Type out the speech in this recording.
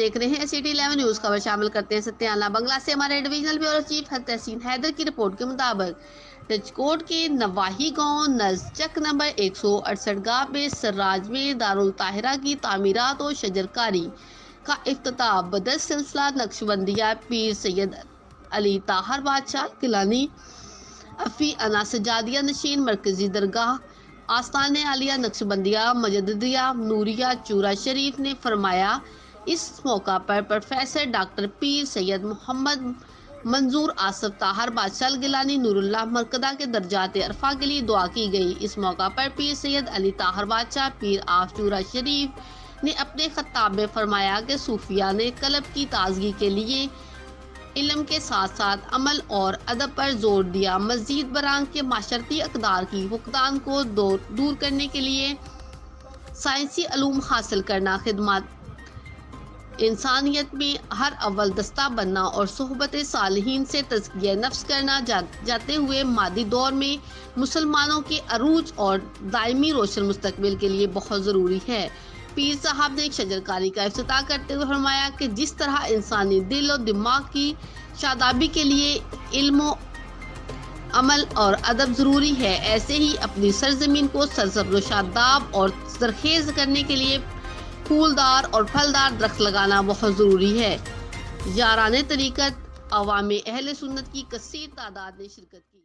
دیکھ رہے ہیں سٹی 11 نیوز خبر شامل کرتے ہیں ستیانہ بنگلہ سے ہمارے ڈویژنل بیورو چیف تحسین حیدر کی رپورٹ کے مطابق رجکوٹ کے نواحی گاؤں نزچک نمبر 168 گاہ میں سراج میں دارالطاہرہ کی تعمیرات اور شجرکاری کا افتتاح بدر سلسلہ نقشبندیہ پیر سید علی طاہر بادشاہ گیلانی افی انا سجادیہ نشین مرکزی درگاہ آستان عالیہ نقشبندیہ مجددیہ نوریہ چورا شریف نے فرمایا۔ اس موقع پر پروفیسر ڈاکٹر پیر سید محمد منظور آصف طاہر بادشاہ گیلانی نور اللہ مرکزہ کے درجات عرفہ کے لیے دعا کی گئی۔ اس موقع پر پیر سید علی طاہر بادشاہ پیر آف چورا شریف نے اپنے خطاب میں فرمایا کہ صوفیہ نے قلب کی تازگی کے لیے علم کے ساتھ ساتھ عمل اور ادب پر زور دیا۔ مزید برآں کے معاشرتی اقدار کی فقدان کو دور کرنے کے لیے سائنسی علوم حاصل کرنا، خدمات انسانیت میں ہر اول دستہ بننا اور صحبت صالحین سے تزکیہ نفس کرنا جاتے ہوئے مادی دور میں مسلمانوں کے عروج اور دائمی روشن مستقبل کے لیے بہت ضروری ہے۔ پیر صاحب نے شجرکاری کا افتتاح کرتے ہوئے فرمایا کہ جس طرح انسانی دل و دماغ کی شادابی کے لیے علم و عمل اور ادب ضروری ہے، ایسے ہی اپنی سرزمین کو سرسبز و شاداب اور زرخیز کرنے کے لیے پھولدار اور پھلدار درخت لگانا بہت ضروری ہے۔ یاران طریقت عوام اہل سنت کی کثیر تعداد نے شرکت کی۔